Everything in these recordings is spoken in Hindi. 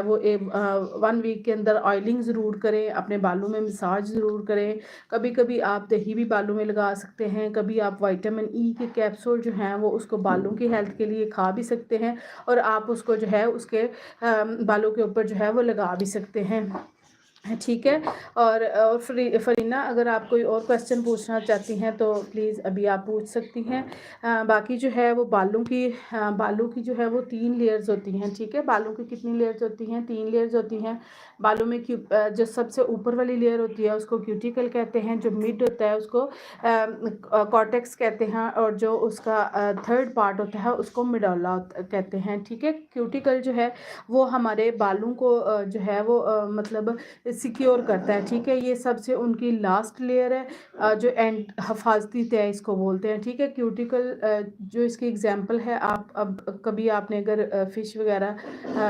वो 1 वीक के अंदर ऑयलिंग ज़रूर करें, अपने बालों में मसाज ज़रूर करें। कभी कभी आप दही भी बालों में लगा सकते हैं, कभी आप विटामिन ई के कैप्सूल जो हैं वो उसको बालों की हेल्थ के लिए खा भी सकते हैं, और आप उसको जो है उसके बालों के ऊपर जो है वो लगा भी सकते हैं। ठीक है। और फरीना, अगर आप कोई और क्वेश्चन पूछना चाहती हैं तो प्लीज़ अभी आप पूछ सकती हैं। बाकी जो है वो बालों की जो है वो 3 लेयर्स होती हैं। ठीक है, बालों की कितनी लेयर्स होती हैं? 3 लेयर्स होती हैं बालों में। जो सबसे ऊपर वाली लेयर होती है उसको क्यूटिकल कहते हैं, जो मिड होता है उसको कॉर्टेक्स कहते हैं, और जो उसका थर्ड पार्ट होता है उसको मिडोला कहते हैं। ठीक है, क्यूटिकल जो है वो हमारे बालों को जो है वो मतलब सिक्योर करता है। ठीक है, ये सबसे उनकी लास्ट लेयर है, जो एंड हिफाजती तय इसको बोलते हैं। ठीक है, क्यूटिकल जो इसकी एग्जांपल है, आप अब कभी आपने अगर फ़िश वगैरह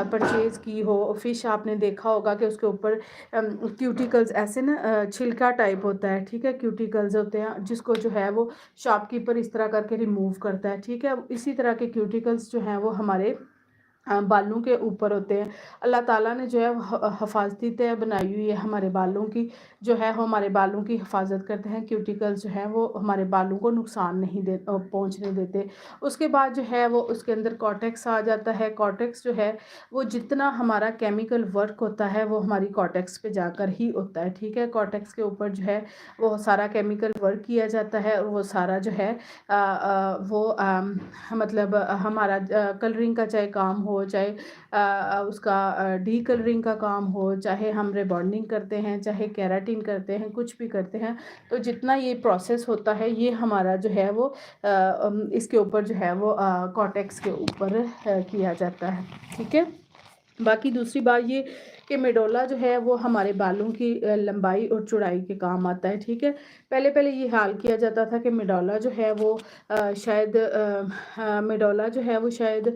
परचेज़ की हो, फ़िश आपने देखा होगा कि उसके ऊपर क्यूटिकल्स ऐसे ना छिलका टाइप होता है। ठीक है, क्यूटिकल्स होते हैं जिसको जो है वो शॉपकीपर इस तरह करके रिमूव करता है। ठीक है, इसी तरह के क्यूटिकल्स जो हैं वो हमारे बालों के ऊपर होते हैं। अल्लाह ताला ने जो है हिफाजती तय बनाई हुई है हमारे बालों की, जो है वो हमारे बालों की हिफाजत करते हैं। क्यूटिकल्स जो है वो हमारे बालों को नुकसान नहीं पहुंचने देते। उसके बाद जो है वो उसके अंदर कॉर्टेक्स आ जाता है। कॉर्टेक्स जो है वो जितना हमारा केमिकल वर्क होता है वो हमारी कॉर्टेक्स पे जाकर ही होता है। ठीक है, कॉर्टेक्स के ऊपर जो है वो सारा केमिकल वर्क किया जाता है, और वो सारा जो है वो मतलब हमारा कलरिंग का चाहे काम हो, चाहे उसका डी कलरिंग का काम हो, चाहे हम रिबॉन्डिंग करते हैं, चाहे केराटिन करते हैं, कुछ भी करते हैं, तो जितना ये प्रोसेस होता है ये हमारा जो है वो इसके ऊपर जो है वो कॉर्टेक्स के ऊपर किया जाता है। ठीक है, बाकी दूसरी बात ये कि मेडोला जो है वो हमारे बालों की लंबाई और चौड़ाई के काम आता है। ठीक है, पहले पहले ये हाल किया जाता था कि मेडोला जो है वो शायद मेडोला जो है वो शायद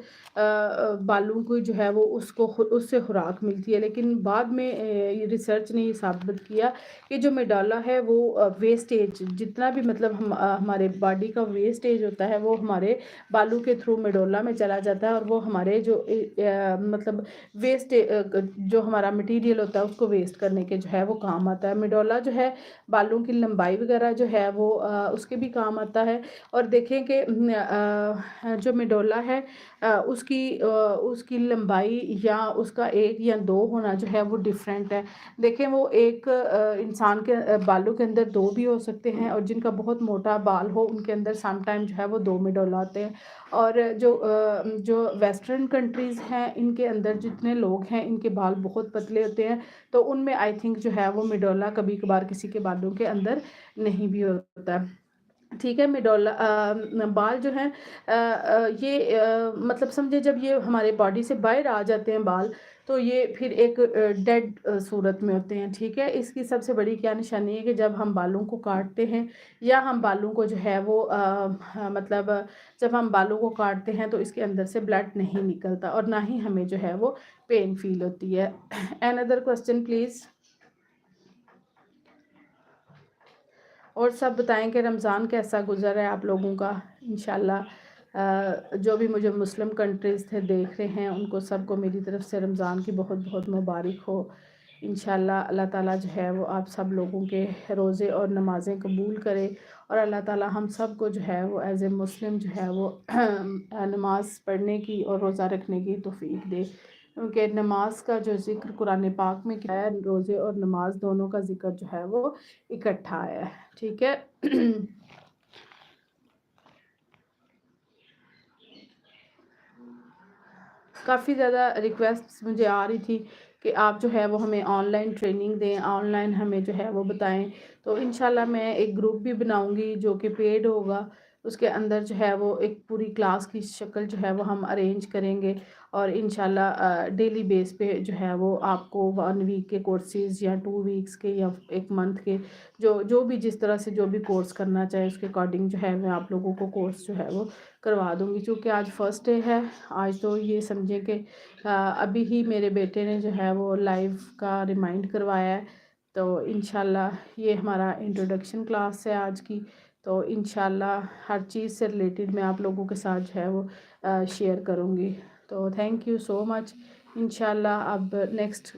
बालों को जो है वो उससे खुराक मिलती है, लेकिन बाद में ये रिसर्च ने ये साबित किया कि जो मेडोला है वो वेस्टेज जितना भी मतलब हमारे बॉडी का वेस्टेज होता है वो हमारे बालों के थ्रू मेडोला में चला जाता है, और वो हमारे जो मतलब वेस्ट जो हमारा मटेरियल होता है उसको वेस्ट करने के जो है वो काम आता है। मेडोला जो है बालों की लंबाई वगैरह जो है वो उसके भी काम आता है। और देखें कि जो मेडोला है उसकी लंबाई या उसका 1 या 2 होना जो है वो डिफरेंट है। देखें, वो एक इंसान के बालों के अंदर 2 भी हो सकते हैं, और जिनका बहुत मोटा बाल हो उनके अंदर सम टाइम जो है वो 2 मेडोला आते हैं। और जो वेस्टर्न कंट्रीज़ हैं इनके अंदर जितने लोग हैं इनके बाल बहुत पतले होते हैं, तो उनमें आई थिंक जो है वो मेडोला कभी कभार किसी के बालों के अंदर नहीं भी होता है। ठीक है, मेडोला बाल जो हैं ये मतलब समझे जब ये हमारे बॉडी से बाहर आ जाते हैं बाल, तो ये फिर एक डेड सूरत में होते हैं। ठीक है, इसकी सबसे बड़ी क्या निशानी है कि जब हम बालों को काटते हैं या हम बालों को जो है वो मतलब जब हम बालों को काटते हैं तो इसके अंदर से ब्लड नहीं निकलता, और ना ही हमें जो है वो पेन फील होती है। Another question please. और सब बताएं कि रमज़ान कैसा गुज़र है आप लोगों का। इंशाल्लाह जो भी मुझे मुस्लिम कंट्रीज़ थे देख रहे हैं उनको सबको मेरी तरफ़ से रमज़ान की बहुत बहुत मुबारक हो। इंशाल्लाह अल्लाह ताला जो है वो आप सब लोगों के रोज़े और नमाज़ें कबूल करे, और अल्लाह ताला हम सब को जो है वो एज़ ए मुस्लिम जो है वो नमाज़ पढ़ने की और रोज़ा रखने की तौफ़ीक दे, क्योंकि नमाज का जो ज़िक्र कुरान पाक में किया है, रोज़े और नमाज दोनों का ज़िक्र जो है वो इकट्ठा आया है। ठीक है। काफ़ी ज़्यादा रिक्वेस्ट्स मुझे आ रही थी कि आप जो है वो हमें ऑनलाइन ट्रेनिंग दें, ऑनलाइन हमें जो है वो बताएं, तो इंशाल्लाह मैं एक ग्रुप भी बनाऊंगी जो कि पेड होगा। उसके अंदर जो है वो एक पूरी क्लास की शक्ल जो है वो हम अरेंज करेंगे, और इंशाल्लाह डेली बेस पे जो है वो आपको 1 वीक के कोर्सेज़ या 2 वीक्स के या 1 मंथ के जो जो भी जिस तरह से जो भी कोर्स करना चाहे उसके अकॉर्डिंग जो है मैं आप लोगों को कोर्स जो है वो करवा दूँगी। चूँकि आज फ़र्स्ट डे है, आज तो ये समझें कि अभी ही मेरे बेटे ने जो है वो लाइव का रिमाइंड करवाया है, तो इंशाल्लाह ये हमारा इंट्रोडक्शन क्लास है आज की। तो इंशाल्लाह हर चीज़ से रिलेटेड मैं आप लोगों के साथ जो है वो शेयर करूँगी। तो थैंक यू सो मच इंशाल्लाह अब नेक्स्ट